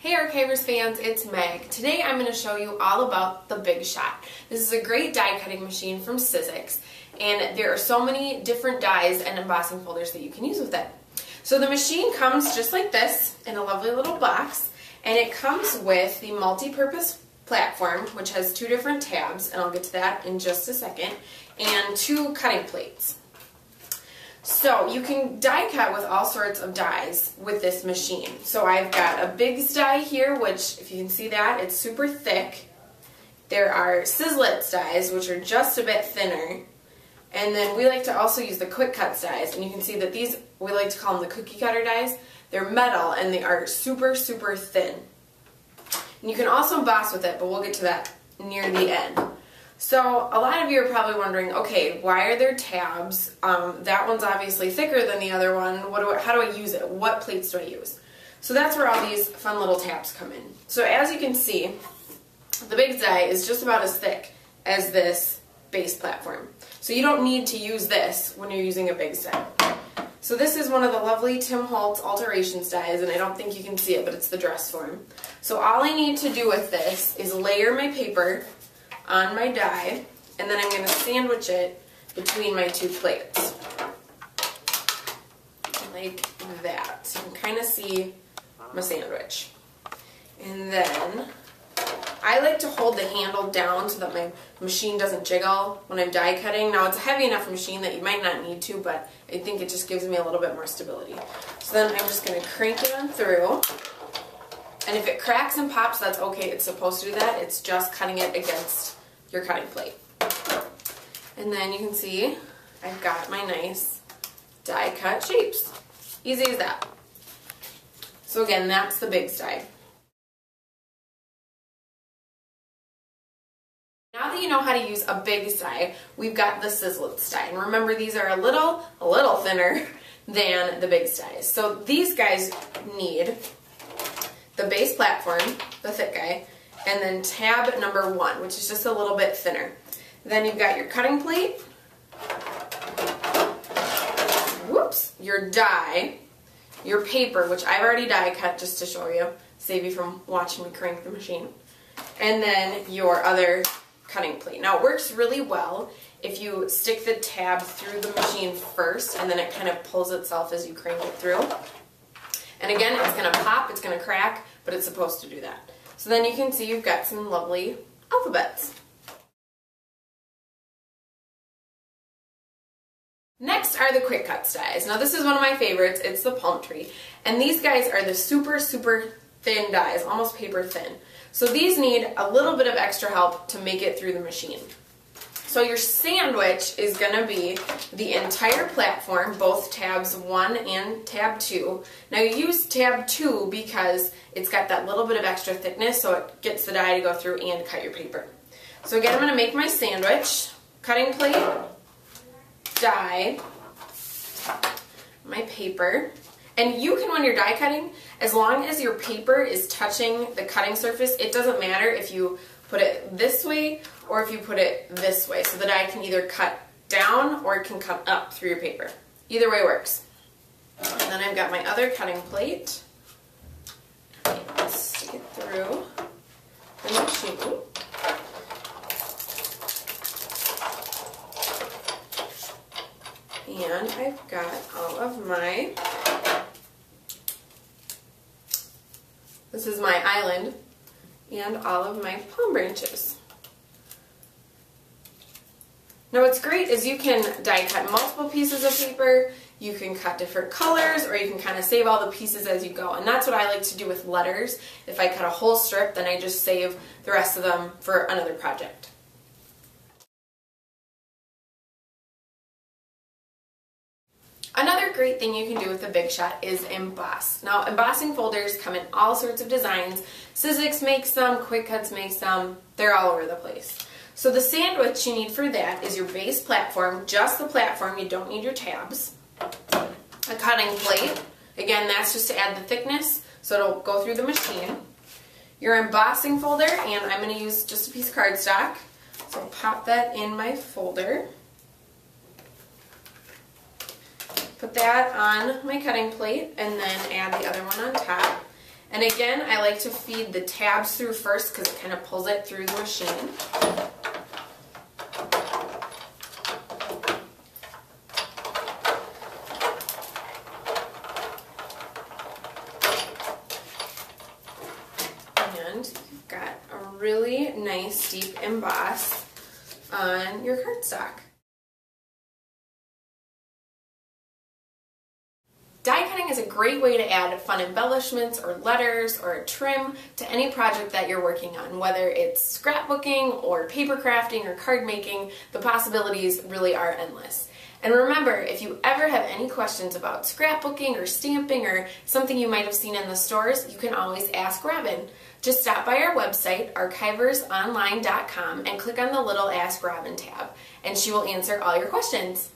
Hey Archivers fans, it's Meg. Today I'm going to show you all about the Big Shot. This is a great die cutting machine from Sizzix, and there are so many different dies and embossing folders that you can use with it. So the machine comes just like this in a lovely little box, and it comes with the multi-purpose platform, which has two different tabs, and I'll get to that in just a second, and two cutting plates. So you can die cut with all sorts of dies with this machine. So I've got a Big's die here, which if you can see that, it's super thick. There are Sizzix dies, which are just a bit thinner. And then we like to also use the quick cuts dies, and you can see that these, we like to call them the cookie cutter dies. They're metal and they are super, super thin. And you can also emboss with it, but we'll get to that near the end. So a lot of you are probably wondering, okay, why are there tabs? That one's obviously thicker than the other one. How do I use it? What plates do I use? So that's where all these fun little tabs come in. So as you can see, the Big die is just about as thick as this base platform. So you don't need to use this when you're using a Big die. So this is one of the lovely Tim Holtz alterations dies, and I don't think you can see it, but it's the dress form. So all I need to do with this is layer my paper on my die, and then I'm going to sandwich it between my two plates. Like that. So you can kind of see my sandwich. And then I like to hold the handle down so that my machine doesn't jiggle when I'm die cutting. Now it's a heavy enough machine that you might not need to, but I think it just gives me a little bit more stability. So then I'm just going to crank it on through. And if it cracks and pops, that's okay. It's supposed to do that. It's just cutting it against your cutting plate. And then you can see I've got my nice die cut shapes. Easy as that. So again, that's the Big die. Now that you know how to use a Big die, we've got the Sizzix die. And remember, these are a little thinner than the Big dies. So these guys need the base platform, the thick guy, and then tab number 1, which is just a little bit thinner. Then you've got your cutting plate, whoops, your die, your paper, which I've already die cut just to show you, save you from watching me crank the machine, and then your other cutting plate. Now it works really well if you stick the tab through the machine first, and then it kind of pulls itself as you crank it through. And again, it's going to pop, it's going to crack, but it's supposed to do that. So then you can see you've got some lovely alphabets. Next are the quick cuts dies. Now this is one of my favorites. It's the palm tree. And these guys are the super, super thin dies, almost paper thin. So these need a little bit of extra help to make it through the machine. So your sandwich is going to be the entire platform, both tabs 1 and tab 2. Now you use tab 2 because it's got that little bit of extra thickness, so it gets the die to go through and cut your paper. So again, I'm going to make my sandwich, cutting plate, die, my paper. And you can, when you're die cutting, as long as your paper is touching the cutting surface, it doesn't matter if you put it this way or if you put it this way. So the die can either cut down or it can cut up through your paper. Either way works. And then I've got my other cutting plate. Stick it through the machine. And I've got all of my, this is my island, and all of my palm branches. Now what's great is you can die cut multiple pieces of paper, you can cut different colors, or you can kind of save all the pieces as you go. And that's what I like to do with letters. If I cut a whole strip, then I just save the rest of them for another project. Another great thing you can do with the Big Shot is emboss. Now embossing folders come in all sorts of designs. Sizzix makes them, Quick Cuts makes them, they're all over the place. So the sandwich you need for that is your base platform, just the platform, you don't need your tabs. A cutting plate, again that's just to add the thickness so it'll go through the machine. Your embossing folder, and I'm going to use just a piece of cardstock, so I'll pop that in my folder. Put that on my cutting plate and then add the other one on top. And again, I like to feed the tabs through first because it kind of pulls it through the machine. And you've got a really nice deep emboss on your cardstock. Die cutting is a great way to add fun embellishments or letters or a trim to any project that you're working on, whether it's scrapbooking or paper crafting or card making. The possibilities really are endless. And remember, if you ever have any questions about scrapbooking or stamping or something you might have seen in the stores, you can always ask Robin. Just stop by our website, archiversonline.com, and click on the little Ask Robin tab, and she will answer all your questions.